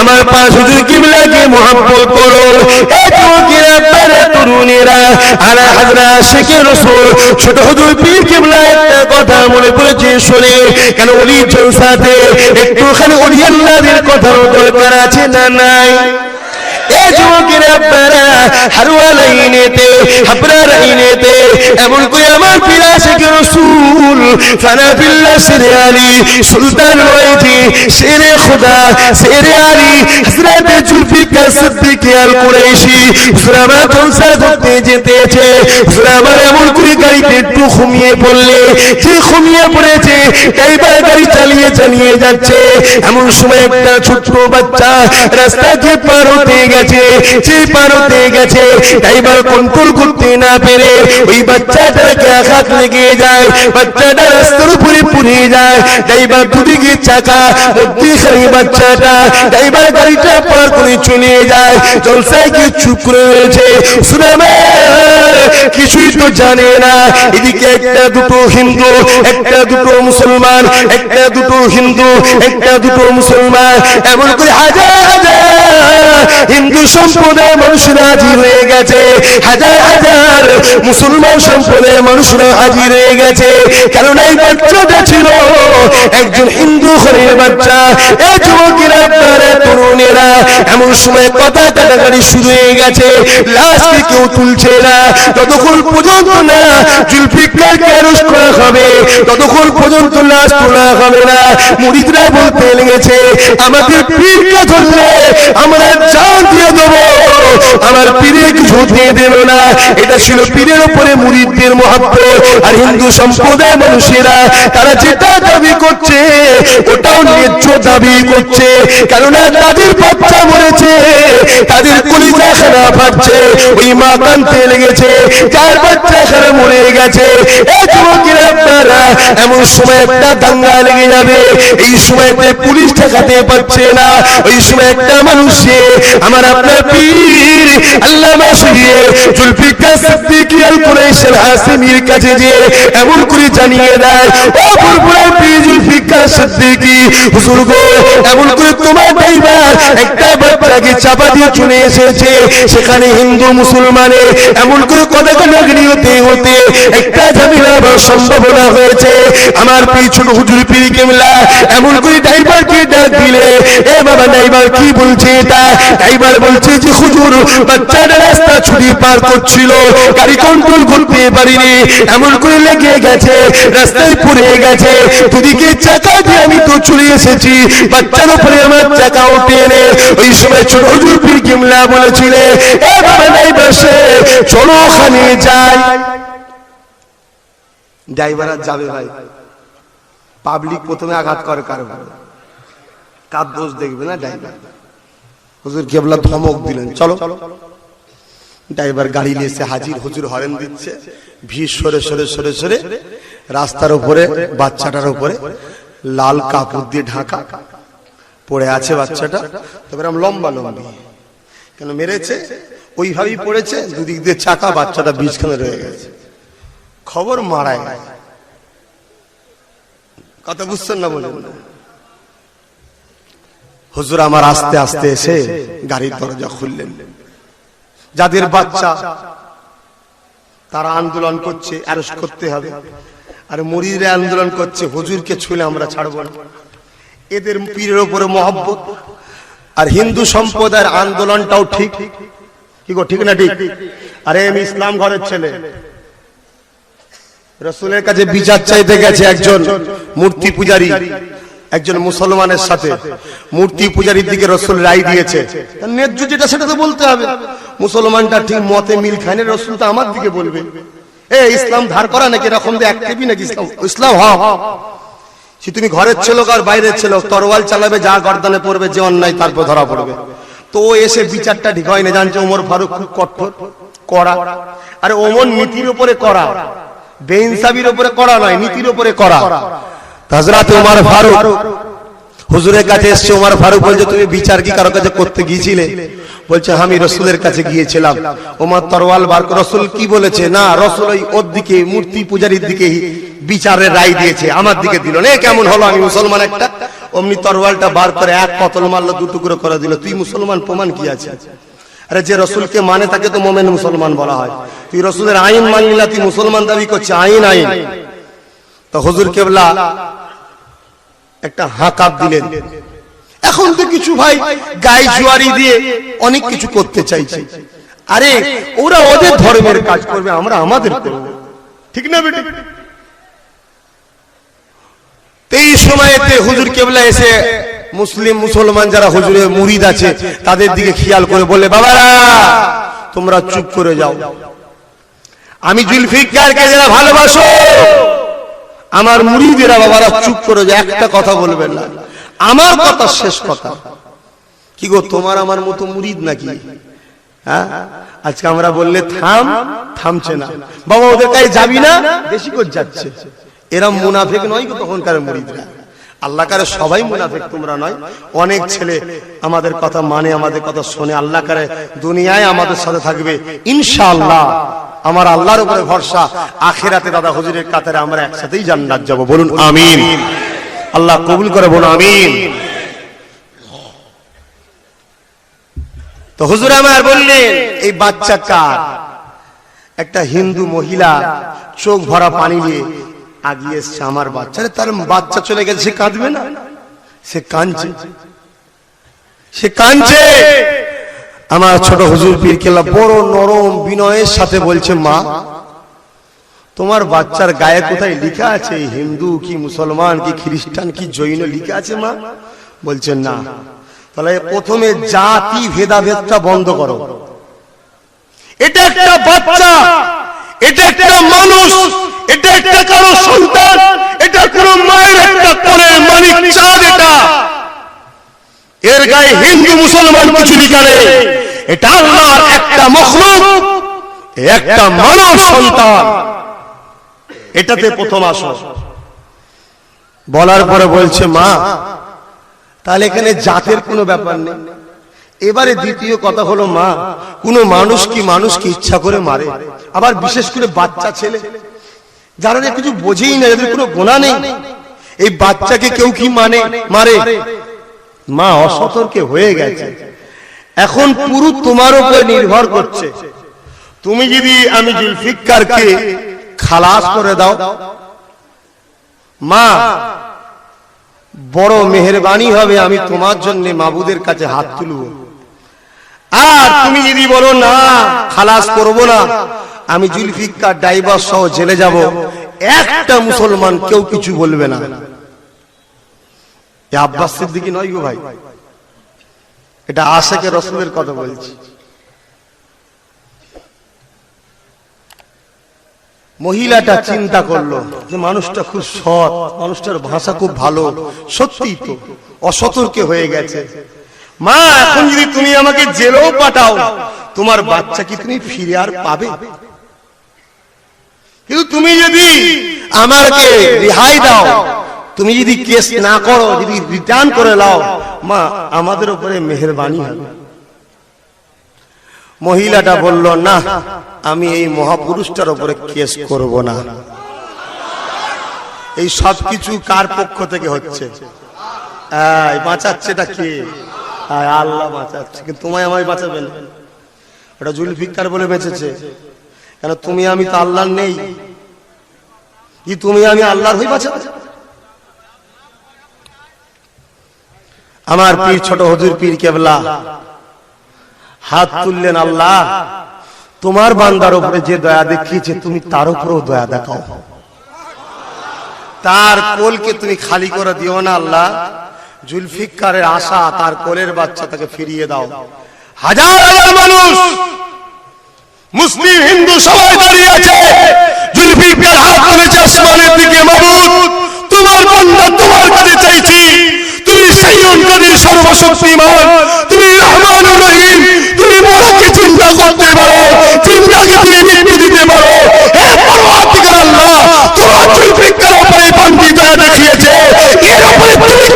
আমার পাঁচ হুজুর কিবলাকে মহব্বত করো। এই যুবকেরা পারে তরুণেরা আলা হযরত আশিকে রাসূল ছোট হুজুর পীর কিবলা একটা কথা মনে পড়েছে শুনে, কেন ওলি জলসাতে একটুখানি ওলি আল্লাহদের কথার দরকার আছে না নাই? এই যুবকেরা আপনারা হারওয়া লাইনেতে হাবরা লাইনেতে এমন করে আমার পীর আশিকে রাসূল ফানাফিল্লাহ শেরে আলী সুলতান রয়েছে, শেরে খোদা শেরে আলী হযরত জুলফিকার সিদ্দিক আল কুরাইশি হুজুর আমার জলসা করতে যেতেছে। হুজুর আমার এমন করে গাড়িতে একটু ঘুমিয়ে পড়লে, যে ঘুমিয়ে পড়েছে এইবার গাড়ি চালিয়ে চালিয়ে যাচ্ছে, এমন সময় একটা ছোট্ট বাচ্চা রাস্তাকে পার হতে গেছে, যে পার হতে গেছে ড্রাইভার কন্ট্রোল করতে না পেরে ওই বাচ্চাটাকে আঘাত লেগে যায়, বাচ্চাটা রাস্তার উপরে পড়ে যায়, ড্রাইভার দুদিকে চাকা মধ্যখানে বাচ্চাটা, ড্রাইভার গাড়িটা পার করে চলে যায়। জলসায় কি চুপ করে রয়েছে, কিছুই তো জানে না। এদিকে একটা দুটো হিন্দু, একটা দুটো মুসলমান, একটা দুটো হিন্দু, একটা দুটো মুসলমান, এমন করে হাজার হাজার হিন্দু সম্প্রদায়ের মানুষরা হাজির হয়ে গেছে, হাজার হাজার মুসলমান সম্প্রদায়ের মানুষরা হাজির হয়ে গেছে। কেননা এই বাচ্চাটা ছিল একজন হিন্দু ঘরের বাচ্চা। এই যুবকেরা আপনারা তরুণেরা এমন সময় কথা কাটাকাটি শুরু হয়ে গেছে, লাশকে কেউ তুলছে না, যতক্ষণ পর্যন্ত না জুলফিকারকে অ্যারেস্ট করা হবে ততক্ষণ পর্যন্ত লাশ তোলা হবে না। মুরিদরা বলতে লেগেছে, আমাদের পীরকে ধরলে আমরা জান দিয়ে দেবো, আমার পীরের কিছু দিয়ে দেব না। এটা ছিল পীরের উপরে মুরিদদের মহব্বত। আর হিন্দু সম্প্রদায়ের মানুষেরা তারা যেটা দাবি করছে ওটাও ন্যায্য দাবি করছে, কেননা তাদের বাচ্চা মরেছে, তাদের কলিজা খানা ফাটছে, ওই মা কাঁদতে লেগেছে, যার বাচ্চা খানা মরে গেছে। এই যুবকেরা আপনারা এমন সময় একটা দাঙ্গা লেগে যাবে, এই সময়তে পুলিশ ঠেকাতে পারছে না, ওই সময় একটা মানুষে আমার আপনার পীর আল্লামা শরীফ জুলফিকার সিদ্দিক আল কুরাইশি হাসিমির কাছে যে এমন করে জানিয়ে দেয়, ও বুলবুল পীর জুলফিকার সিদ্দিকী হুজুর গো, এমন করে তোমার ড্রাইভার একটা বাচ্চাকে চাপা দিয়ে চলে এসেছে, সেখানে হিন্দু মুসলমানের এমন করে কথা কাটাকাটি হতে হতে একটা ঝামেলা হওয়ার সম্ভাবনা হয়েছে। আমার পিছনে হুজুর পীর কিবলা এমন করে ড্রাইভারকে ডাক দিলে, এ বাবা ড্রাইভার কি বলছে এটা? ড্রাইভার বলছে যে হুজুর বাচ্চাটা রাস্তা ছুটি পার করছিল, গাড়ি কন্ট্রোল করতে পারিনি, এমন করে লেগে গেছে, রাস্তায় পড়ে গেছে, দুদিকে চাকা দিয়ে আমি তো চলে এসেছি, বাচ্চার উপরে আমার চাকা উঠে এনে ওই সময় ছোট হুজুর পীর কিবলা বলেছিলেন, এ বাবা ড্রাইভার সে চলো ওখানে যাই। ড্রাইভার আর যাবে ভাই, পাবলিক প্রথমে আঘাত করে কারো কার দোষ দেখবে না ড্রাইভার। হুজুর কিবলা ধমক দিলেন, চলো। ড্রাইভার গাড়ি নিয়ে এসে হাজির, হুজুর হরেন দিচ্ছে, ভিড় সরে সরে সরে সরে রাস্তার উপরে বাচ্চাটার উপরে লাল কাপড় দিয়ে ঢাকা পড়ে আছে বাচ্চাটা। তবে লম্বা লম্বি কেন মেরেছে ওইভাবেই পড়েছে, দুদিক দিয়ে চাকা, বাচ্চাটা বীজখানে রয়ে গেছে। খবর মারায় কথা বুঝছেন না বলে হুজুর আমার আস্তে আস্তে এসে গাড়ির দরজা খুললেন। যাদের বাচ্চা তারা আন্দোলন করছে অ্যারেস্ট করতে হবে, আর মুরিদরা আন্দোলন করছে হুজুরকে ছুঁলে আমরা ছাড়বো না। এদের পীরের উপরে মহব্বত। আর হিন্দু সম্প্রদায়ের আন্দোলনটাও ঠিক, কি গো ঠিক না ঠিক? আরে আমি ইসলাম ঘরের ছেলে, রাসূলের কাছে বিচার চাইতে গেছে একজন মূর্তি পূজারী, একজন মুসলমানের সাথে মূর্তি পূজারীর দিকে রাসূল রায় দিয়েছে, ন্যায্য যেটা সেটা তো বলতে হবে। মুসলমানটা ঠিক মতে মিল খায় না, রাসূল তো আমার দিকে বলবে, এ ইসলাম ধার করা নাকি এরকম দিয়ে একটিভি নাকি ইসলাম? ইসলাম হ্যাঁ, সে তুমি ঘরের ছেলে আর বাইরের ছেলে, তরোয়াল চালাবে, যা গর্দানে পড়বে, যে অন্যায় তারপর ধরা পড়বে। তো এসে বিচারটা ঠিক হয় না, জানছে ওমর ফারুক খুব কঠোর কড়া। আরে ওমর নীতির উপরে কড়া, বেইনসাফির উপরে কড়া নয়, নীতির উপরে কড়া। হযরত ওমর ফারুক হুজুরের কাছে এসেছে, ওমর ফারুক বলছে তুমি বিচার কি কারো কাছে করতে গিয়েছিলে? বলছে আমি রাসূলের কাছে গিয়েছিলাম। ওমর তরোয়াল বার করে, রাসূল কি বলেছে? না, রাসূল ওর দিকে মূর্তি পূজারীর দিকে বিচারের রায় দিয়েছে, আমার দিকে দিল না। কেমন হলো? আমি মুসলমান একটা, অমনি তরোয়ালটা বার করে এক কতল মারলো, দু টুকরো করে দিল। তুই মুসলমান, প্রমাণ কি আছে? আরে যে রসুলকে মানে তাকে তো মোমেন মুসলমান বলা হয়। তুই রসুলের আইন মানলি না, তুই মুসলমান দাবি করছিস। আইন আইন। তো হুজুর কেবলা একটা হাঁকাপ দিলেন। এখন তো কিছু ভাই গায়ে জুয়ারি দিয়ে অনেক কিছু করতে চাইছে। আরে ওরা ওদের ধর্মের কাজ করবে, আমরা আমাদের করব, ঠিক না বেটি? এই সময়তে হুজুর কেবলা এসে মুসলিম মুসলমান যারা হুজুরের মুরিদ আছে তাদের দিকে খেয়াল করে বলে, বাবারা তোমরা চুপ করে যাও। আমি জুলফিকারকে যারা ভালোবাসো, আমার মুরিদেরা বাবারা চুপ করে যাও, একটা কথা বলবেন না, আমার কথা শেষ কথা। কি গো, তোমার আমার মতো মুরিদ নাকি? হ্যাঁ, আজকে আমরা বললে থাম, থামছে না। বাবা ওদের কাছে যাবি না, বেশি করে যাচ্ছে। এরা মুনাফিক নয় গো তখনকার মুরিদরা। আল্লাহ কারে সবাই মুনাফিক তোমরা নয়। অনেক ছেলে আমাদের কথা মানে, আমাদের কথা শোনে। আল্লাহ কারে দুনিয়ায় আমাদের সাথে থাকবে ইনশাআল্লাহ। আমার আল্লাহর উপরে ভরসা। আখিরাতে দাদা হুজুরের কাতারে আমরা একসাথেই জান্নাত যাব। বলুন আমিন। আল্লাহ কবুল করে, বলুন আমিন। তো হুজুর আমার বললেন, এই বাচ্চা কার? একটা হিন্দু মহিলা চোখ ভরা পানি নিয়ে আগিয়ে এসছে। আমার বাচ্চা, তার বাচ্চা চলে গেছে, সে কাঁদবে না? সে কাঁদছে, সে কাঁদছে। আমার ছোট হুজুর পীর কেবলা বড় নরম বিনয়ের সাথে বলছে, মা তোমার বাচ্চার গায়ে কোথায় লেখা আছে হিন্দু কি মুসলমান কি খ্রিস্টান কি জৈন লেখা আছে মা? বলছেন না। তাহলে প্রথমে জাতি ভেদাভেদটা বন্ধ করো। এটা একটা বাচ্চা, এটা একটা মানুষ, এটা একটা কারো সন্তান, এটা কোন মায়ের একটা কোলের মানিক চাঁদ। এটা এর গায়ে হিন্দু মুসলমান কিছু লেখা নেই। এটা আল্লাহর একটা মখলুক, একটা মানব সন্তান। এটাতে প্রথম আসো। বলার পরে বলছে, মা তাহলে এখানে জাতের কোনো ব্যাপার নেই। এবারে দ্বিতীয় কথা হলো, মা কোন মানুষ কি মানুষকে ইচ্ছা করে মারে? আবার বিশেষ করে বাচ্চা ছেলে যারা কিছু বোঝেই না, যাদের কোনো গোনা নেই, এই বাচ্চাকে কেউ কি মানে মারে? মা অসতর্কে হয়ে গেছে। এখন পুরো তোমার উপর নির্ভর করছে। তুমি যদি আমি জুলফিকারকে খালাস করে দাও, মা বড় মেহেরবানি হবে, আমি তোমার জন্য মাবুদের কাছে হাত তুলব। আর তুমি যদি বলো না খালাস করব না, আমি জুলফিকার ড্রাইভার সহ জেলে যাব, একটা মুসলমান কেউ কিছু বলবে না। আব্বাস সিদ্দিকী নয় গো ভাই, এটা আশিকে রাসূলের কথা বলছি। মহিলাটা চিন্তা করলো যে মানুষটা খুব সৎ, মানুষটার ভাষা খুব ভালো, সত্যি তো অসতর্কে হয়ে গেছে। মা এখন যদি তুমি আমাকে জেলেও পাঠাও, তোমার বাচ্চা কি তুমি ফিরে আর পাবে? কিন্তু তুমি যদি আমাকে রেহাই দাও, তুমি যদি কেস না করো, যদি রিটার্ন করে নাও, মা আমাদের উপরে মেহেরবানি হবে। মহিলাটা বলল, না আমি এই মহাপুরুষটার উপরে কেস করব না। এই সব কিছু কার পক্ষ থেকে হচ্ছে? বাঁচাচ্ছে এটা কে? আল্লাহ বাঁচাচ্ছে। কিন্তু তোমায় আমায় বাঁচাবেন, এটা জুলফিকার বলে বেঁচেছে। কেন তুমি আমি তো আল্লাহর নেই, কি তুমি আমি আল্লাহর হয়ে বাঁচাবে? আমার পীর ছোট হুজুর পীর কেবলা হাত তুললেন, আল্লাহ তোমার বান্দার উপরে যে দয়া দেখিয়েছে তুমি তার উপরেও দয়া দেখাও। তার কোলকে তুমি খালি করে দিও না আল্লাহ। জুলফিকারের আশা, তার কোলের বাচ্চা তাকে ফিরিয়ে দাও। হাজার হাজার মানুষ মুসলিম হিন্দু সবাই দাঁড়িয়ে আছে, জুলফিকার হাত তুলেছে আসমানের দিকে। মাবুদ তোমার বান্দা তোমার কাছে চাইছি, তুমি সাইয়্যিদ কাদের সর্বশক্তিমান, তুমি রহমানুর রহিম, তুমি মরাকে চিন্তা করতে পারো, চিন্তাকে তুমি মৃত্যু দিতে পারো। হে পরওয়ারদিগার আল্লাহ, তোমার জুলফিকার উপরে বান্দি দয়া দেখিয়েছে, এর উপরে তুমি